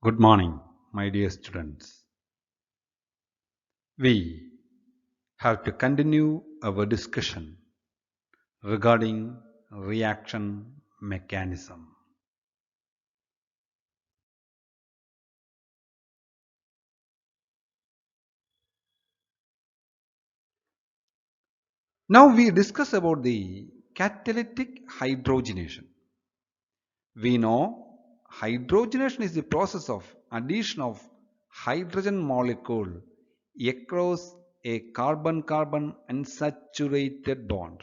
Good morning, my dear students. We have to continue our discussion regarding reaction mechanism. Now we discuss about the catalytic hydrogenation. We know hydrogenation is the process of addition of hydrogen molecule across a carbon-carbon unsaturated bond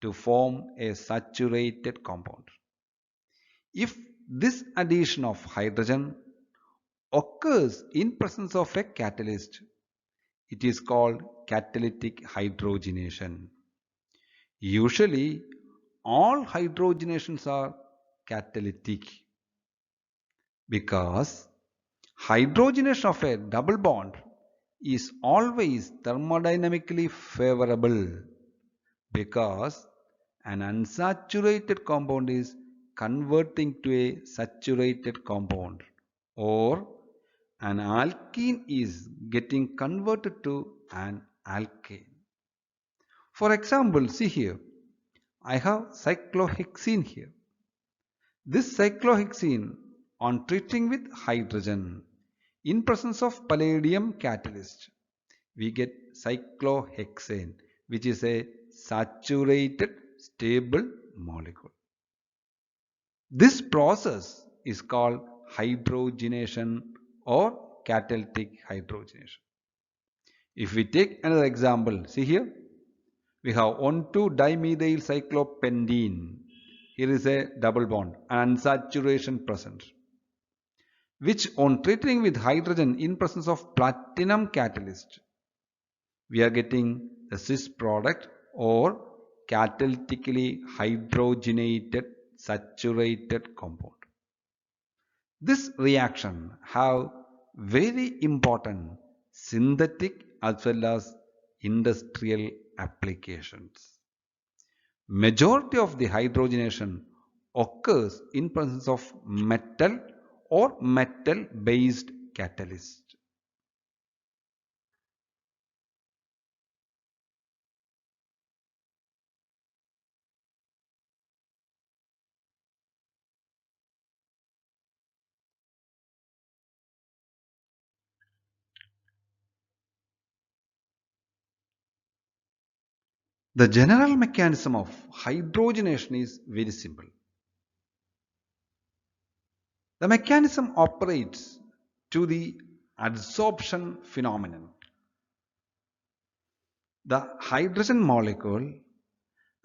to form a saturated compound. If this addition of hydrogen occurs in presence of a catalyst, it is called catalytic hydrogenation. Usually, all hydrogenations are catalytic because hydrogenation of a double bond is always thermodynamically favorable because an unsaturated compound is converting to a saturated compound, or an alkene is getting converted to an alkane. For example, see here, I have cyclohexene here. This cyclohexene, on treating with hydrogen in presence of palladium catalyst, we get cyclohexane, which is a saturated stable molecule. This process is called hydrogenation or catalytic hydrogenation. If we take another example, see here, we have 1,2-dimethyl cyclopentene. Here is a double bond, and unsaturation present, which on treating with hydrogen in presence of platinum catalyst, we are getting the cis product or catalytically hydrogenated saturated compound. This reaction have very important synthetic as well as industrial applications. Majority of the hydrogenation occurs in presence of metal or metal based catalyst. The general mechanism of hydrogenation is very simple. The mechanism operates to the adsorption phenomenon. The hydrogen molecule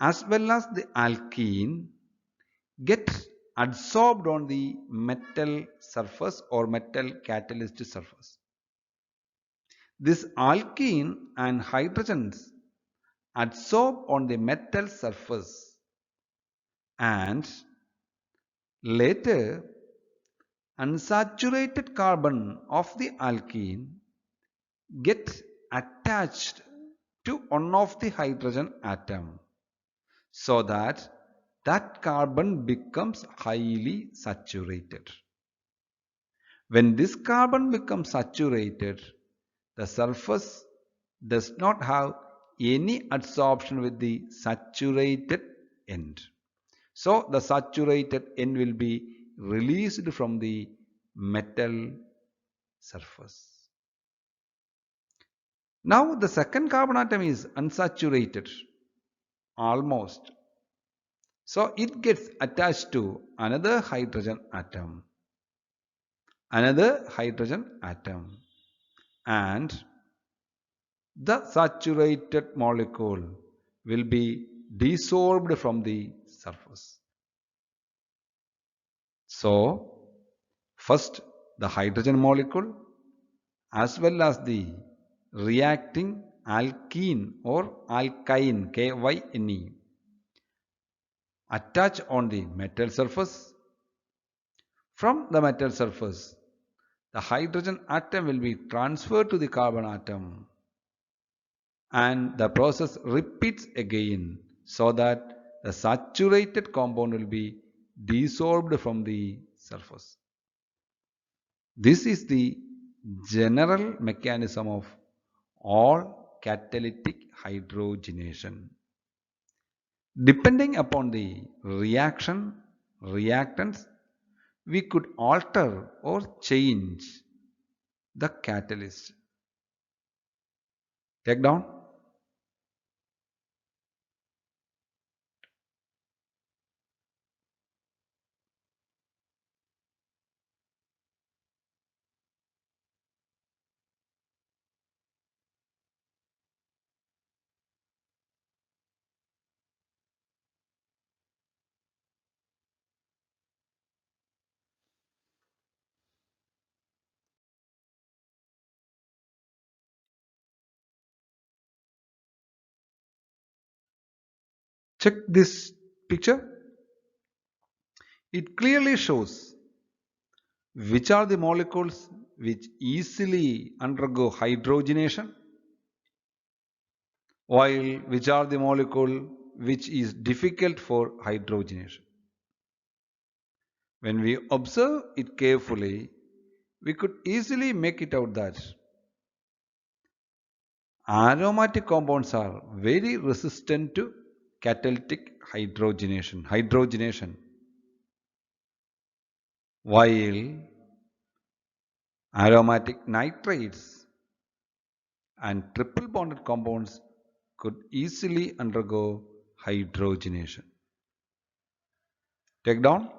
as well as the alkene get adsorbed on the metal surface or metal catalyst surface. This alkene and hydrogens adsorb on the metal surface, and later unsaturated carbon of the alkene get attached to one of the hydrogen atom, so that that carbon becomes highly saturated. When this carbon becomes saturated, the surface does not have any adsorption with the saturated end. So the saturated end will be released from the metal surface. Now the second carbon atom is unsaturated almost. So it gets attached to another hydrogen atom, and the saturated molecule will be dissolved from the surface. So first the hydrogen molecule as well as the reacting alkene or alkyne KYNE attach on the metal surface. From the metal surface, the hydrogen atom will be transferred to the carbon atom, and the process repeats again, so that the saturated compound will be dissolved from the surface. This is the general mechanism of all catalytic hydrogenation. Depending upon the reactants, we could alter or change the catalyst. Take down. Check this picture. It clearly shows which are the molecules which easily undergo hydrogenation, while which are the molecule which is difficult for hydrogenation. When we observe it carefully, we could easily make it out that aromatic compounds are very resistant to catalytic hydrogenation, while aromatic nitrates and triple bonded compounds could easily undergo hydrogenation. Take down.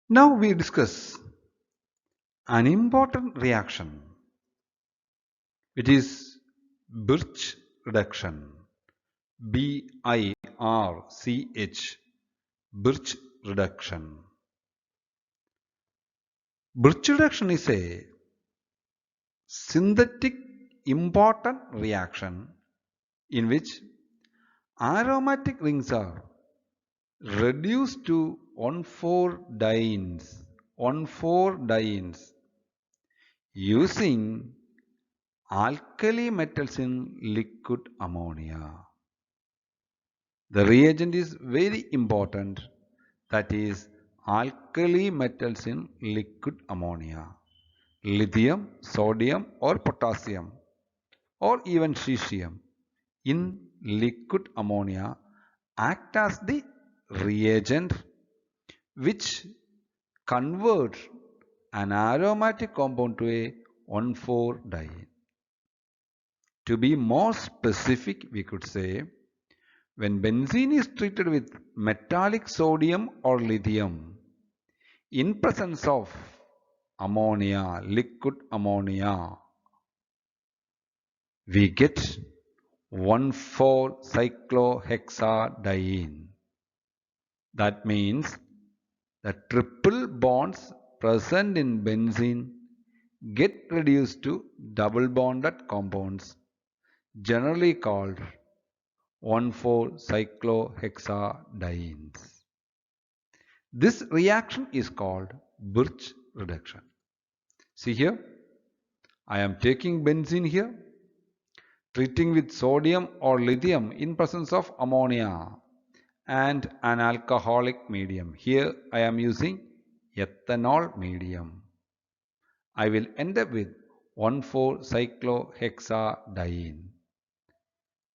Now we discuss an important reaction, which is Birch reduction. BIRCH, Birch reduction. Birch reduction is a synthetic important reaction in which aromatic rings are reduced to 1,4-dienes, 1,4-dienes using alkali metals in liquid ammonia. The reagent is very important, that is alkali metals in liquid ammonia. Lithium, sodium or potassium or even cesium in liquid ammonia act as the reagent which converts an aromatic compound to a 1,4-diene. To be more specific, we could say when benzene is treated with metallic sodium or lithium in presence of ammonia, liquid ammonia, we get 1,4-cyclohexadiene. That means the triple bonds present in benzene get reduced to double bonded compounds, generally called 1,4-cyclohexadienes. This reaction is called Birch reduction. See here, I am taking benzene here, treating with sodium or lithium in presence of ammonia and an alcoholic medium. Here I am using ethanol medium. I will end up with 1,4-cyclohexadiene.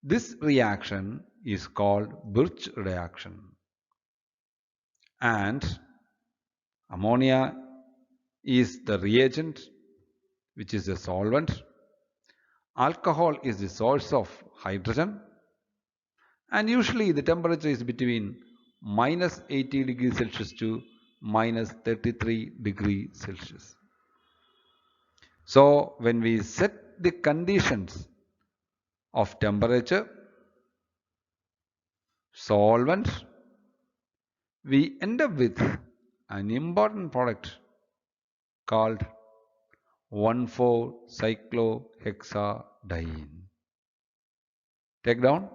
This reaction is called Birch reaction. And ammonia is the reagent, which is a solvent. Alcohol is the source of hydrogen. And usually the temperature is between minus 80 degrees Celsius to minus 33 degrees Celsius. So when we set the conditions of temperature, solvent, we end up with an important product called 1,4-cyclohexadiene. Take down.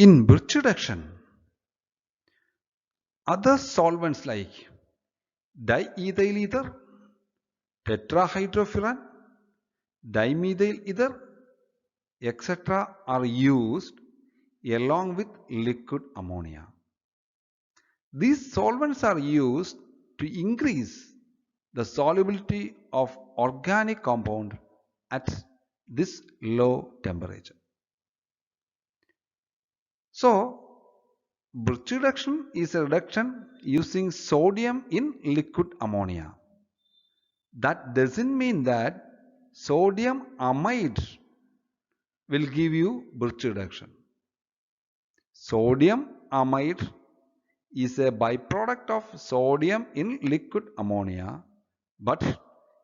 In Birch reduction, other solvents like diethyl ether, tetrahydrofuran, dimethyl ether, etc. are used along with liquid ammonia. These solvents are used to increase the solubility of organic compound at this low temperature. So, Birch reduction is a reduction using sodium in liquid ammonia. That doesn't mean that sodium amide will give you Birch reduction. Sodium amide is a byproduct of sodium in liquid ammonia, but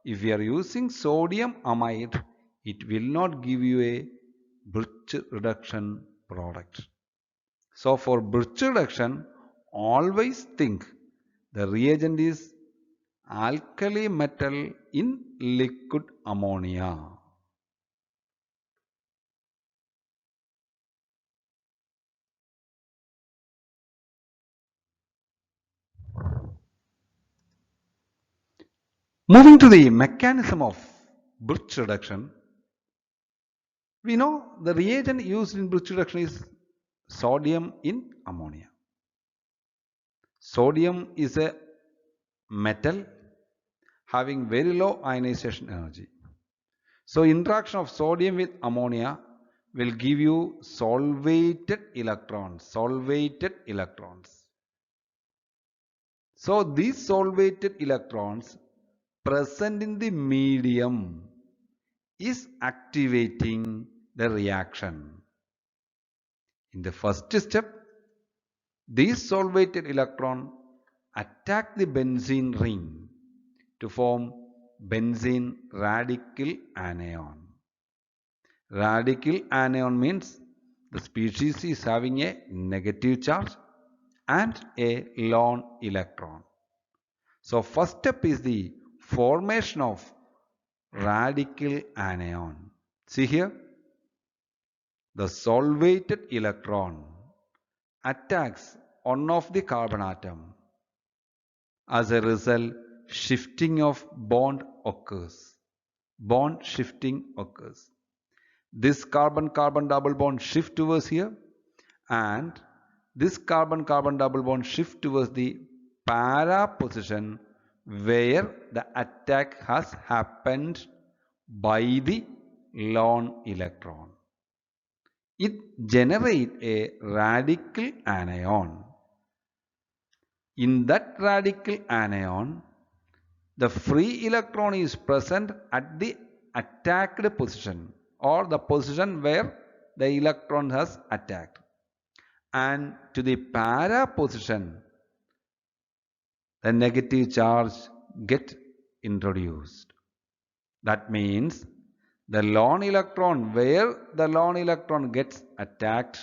if you are using sodium amide, it will not give you a Birch reduction product. So for Birch reduction, always think the reagent is alkali metal in liquid ammonia. Moving to the mechanism of Birch reduction, we know the reagent used in Birch reduction is sodium in ammonia. Sodium is a metal having very low ionization energy. So interaction of sodium with ammonia will give you solvated electrons. So these solvated electrons present in the medium is activating the reaction. In the first step, these solvated electrons attack the benzene ring to form benzene radical anion. Radical anion means the species is having a negative charge and a lone electron. So first step is the formation of radical anion. See here, the solvated electron attacks one of the carbon atom. As a result, shifting of bond occurs. Bond shifting occurs. This carbon-carbon double bond shift towards here, and this carbon-carbon double bond shift towards the para position where the attack has happened by the lone electron. It generates a radical anion. In that radical anion, the free electron is present at the attacked position or the position where the electron has attacked, and to the para position the negative charge get introduced. That means the lone electron, where the lone electron gets attacked,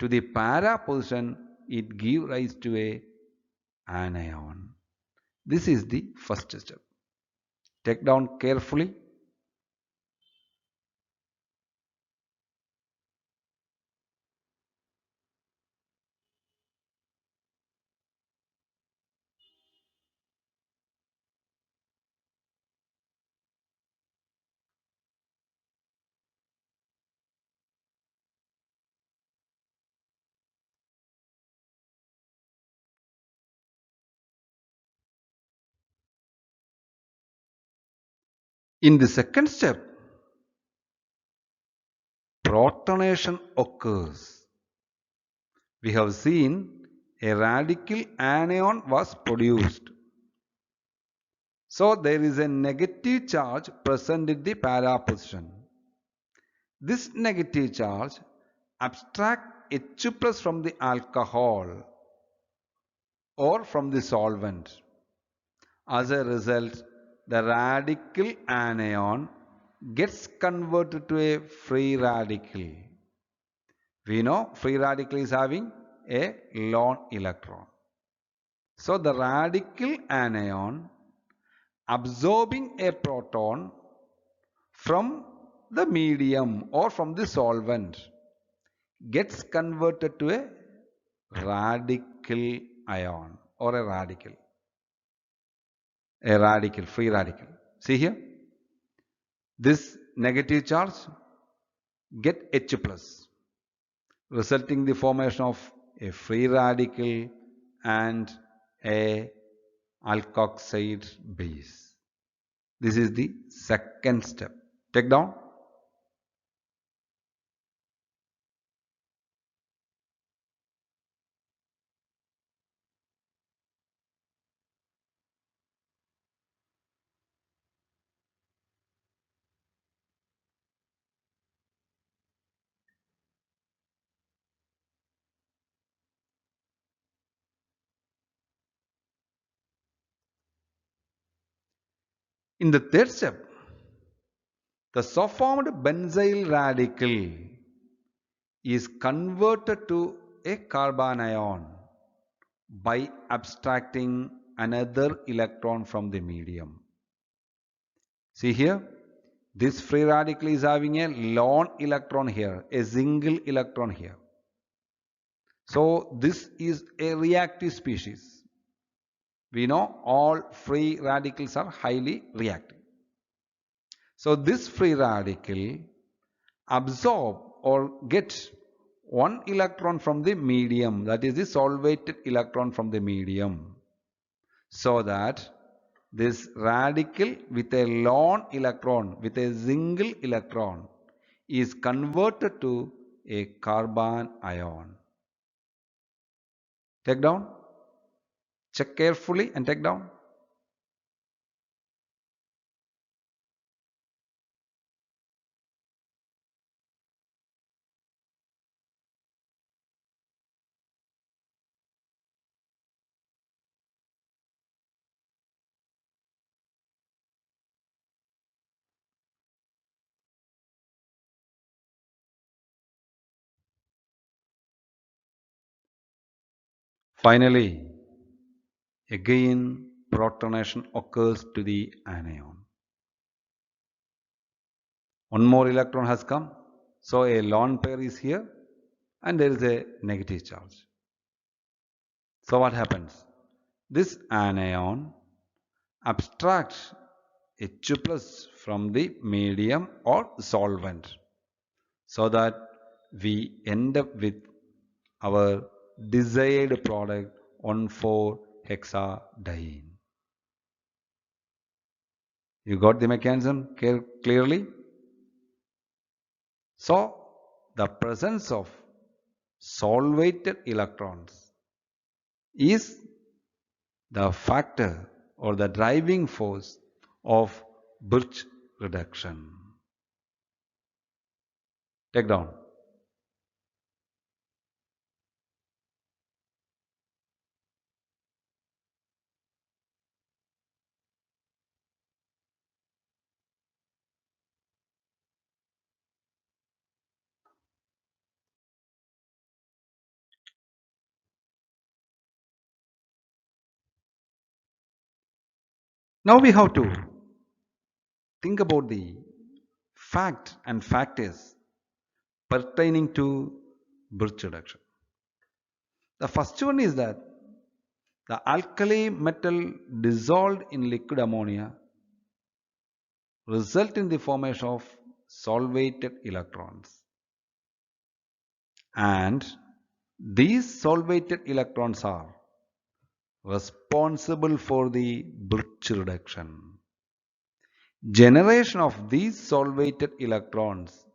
to the para position it gives rise to a anion. This is the first step. Take down carefully. In the second step, protonation occurs. We have seen a radical anion was produced. So there is a negative charge present in the para position. This negative charge abstracts H plus from the alcohol or from the solvent. As a result, the radical anion gets converted to a free radical. We know free radical is having a lone electron. So the radical anion absorbing a proton from the medium or from the solvent gets converted to a radical ion or a radical, free radical. See here, this negative charge get H plus, resulting in the formation of a free radical and a alkoxide base. This is the second step. Take down. In the third step, the so formed benzyl radical is converted to a carbon ion by abstracting another electron from the medium. See here, this free radical is having a lone electron here, a single electron here. So this is a reactive species. We know all free radicals are highly reactive. So this free radical absorb or get one electron from the medium, that is the solvated electron from the medium, so that this radical with a lone electron, with a single electron, is converted to a carbon ion. Take down. Check carefully and take down. Finally, again protonation occurs to the anion. One more electron has come, so a lone pair is here and there is a negative charge. So what happens? This anion abstracts H plus from the medium or solvent, so that we end up with our desired product 1,4-hexadiene. You got the mechanism clearly? So the presence of solvated electrons is the factor or the driving force of Birch reduction. Take down. Now we have to think about the fact and factors pertaining to Birch reduction. The first one is that the alkali metal dissolved in liquid ammonia result in the formation of solvated electrons, and these solvated electrons are responsible for the Birch reduction. Generation of these solvated electrons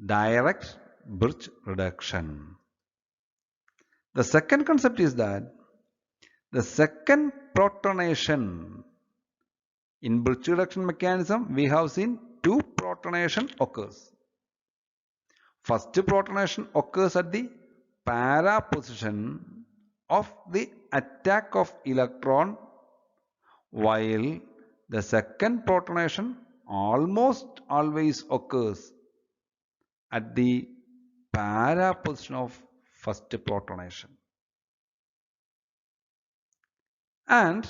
directs Birch reduction. The second concept is that the second protonation in Birch reduction mechanism, we have seen two protonation occurs. First protonation occurs at the para position of the attack of electron, while the second protonation almost always occurs at the para position of first protonation. And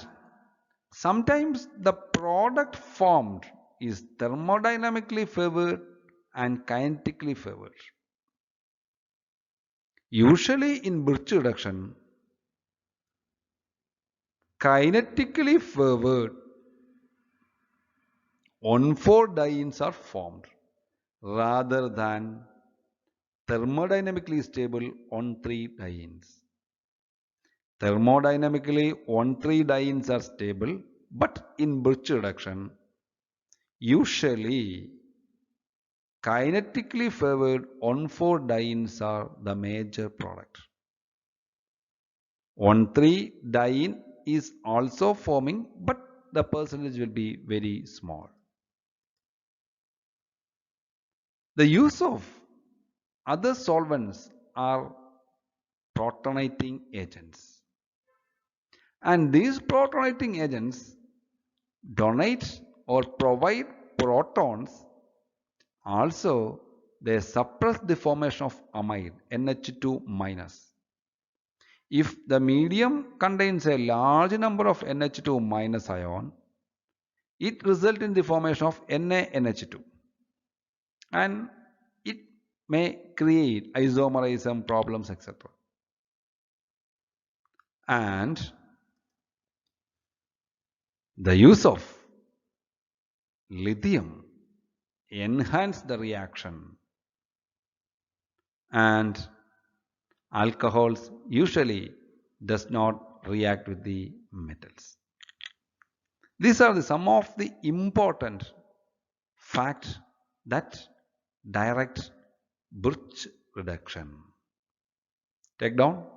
sometimes the product formed is thermodynamically favored and kinetically favored. Usually in Birch reduction, kinetically favored on-4 dienes are formed rather than thermodynamically stable on-3 dienes. Thermodynamically, on-3 dienes are stable, but in Birch reduction, usually kinetically favored on-4 dienes are the major product. On-3 diene is also forming, but the percentage will be very small. The use of other solvents are protonating agents. And these protonating agents donate or provide protons. Also, they suppress the formation of amide NH2 minus. If the medium contains a large number of NH2 minus ion, it results in the formation of NaNH2, and it may create isomerism problems, etc. And the use of lithium enhance the reaction, and alcohols usually does not react with the metals. These are some of the important facts that direct Birch reduction. Take down.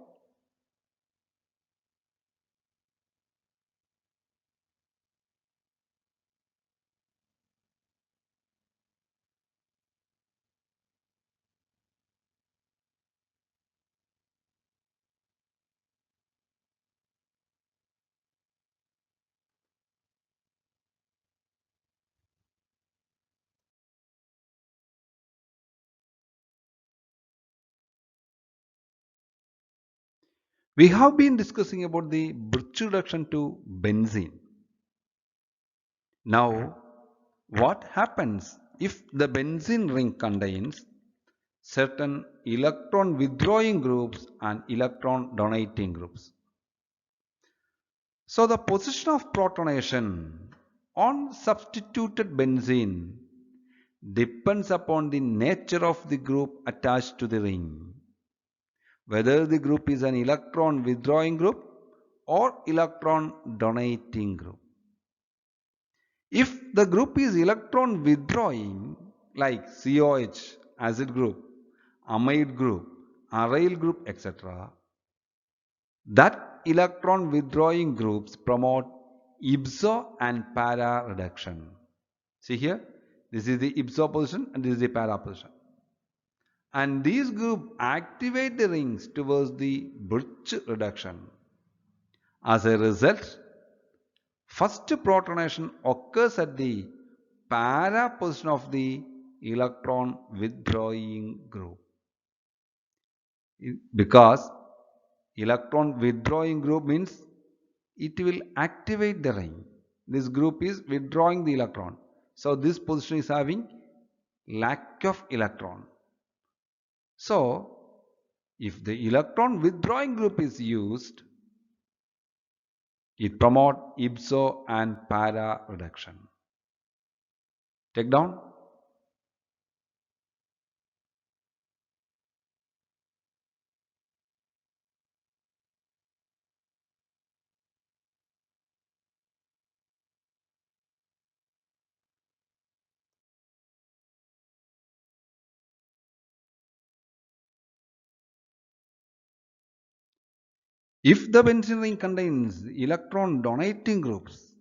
We have been discussing about the Birch reduction to benzene. Now, what happens if the benzene ring contains certain electron withdrawing groups and electron donating groups? So, the position of protonation on substituted benzene depends upon the nature of the group attached to the ring, whether the group is an electron withdrawing group or electron donating group. If the group is electron withdrawing, like COH, acid group, amide group, aryl group, etc., that electron withdrawing groups promote ipso and para reduction. See here, this is the ipso position and this is the para position. And these groups activate the rings towards the Birch reduction. As a result, first protonation occurs at the para position of the electron withdrawing group. Because electron withdrawing group means it will activate the ring. This group is withdrawing the electron. So this position is having lack of electron. So if the electron withdrawing group is used, it promotes ipso and para reduction. Take down. If the benzene ring contains electron donating groups,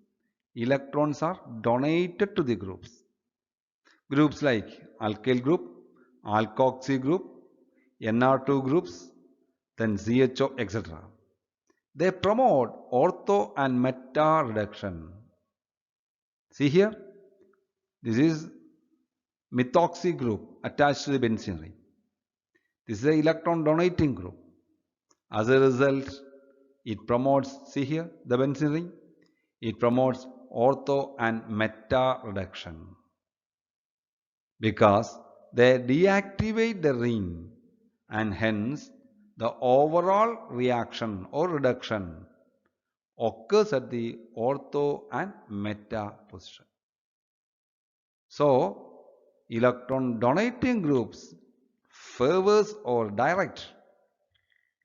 electrons are donated to the groups. Groups like alkyl group, alkoxy group, NR2 groups, then CHO, etc. They promote ortho and meta reduction. See here, this is methoxy group attached to the benzene ring. This is the electron donating group. As a result, it promotes, see here, the benzene ring. It promotes ortho and meta reduction because they deactivate the ring and hence the overall reaction or reduction occurs at the ortho and meta position. So, electron donating groups favors or direct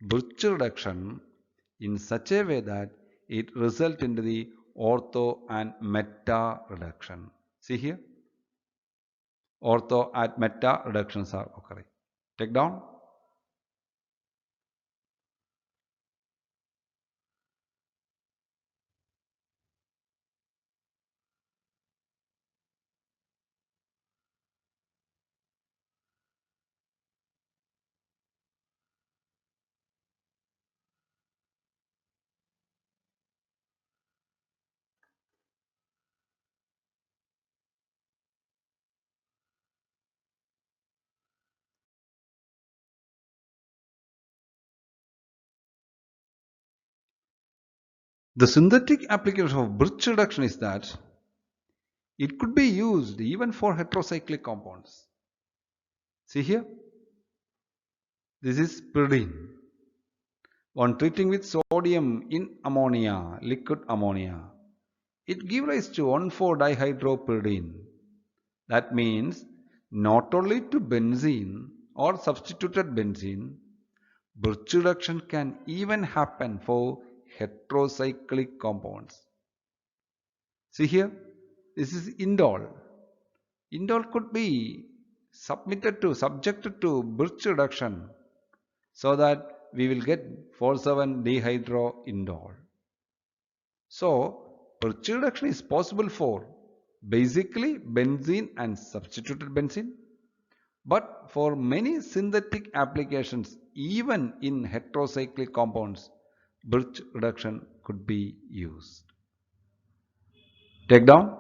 Birch reduction in such a way that it results into the ortho and meta reduction. See here, ortho and meta reductions are occurring. Take down. The synthetic application of Birch reduction is that it could be used even for heterocyclic compounds. See here, this is pyridine. On treating with sodium in ammonia, liquid ammonia, it gives rise to 1,4-dihydropyridine. That means not only to benzene or substituted benzene, Birch reduction can even happen for heterocyclic compounds. See here, this is indole. Indole could be subjected to Birch reduction so that we will get 4,7-dihydroindole. So, Birch reduction is possible for basically benzene and substituted benzene, but for many synthetic applications, even in heterocyclic compounds, Birch reduction could be used. Take down.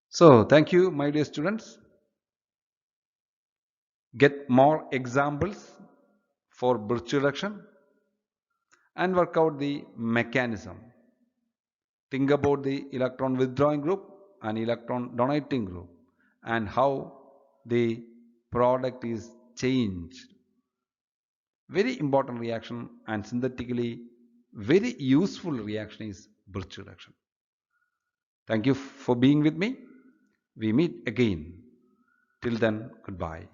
So, thank you, my dear students. Get more examples for Birch reduction and work out the mechanism. Think about the electron withdrawing group and electron donating group and how the product is changed. Very important reaction and synthetically very useful reaction is Birch reduction. Thank you for being with me. We meet again. Till then, goodbye.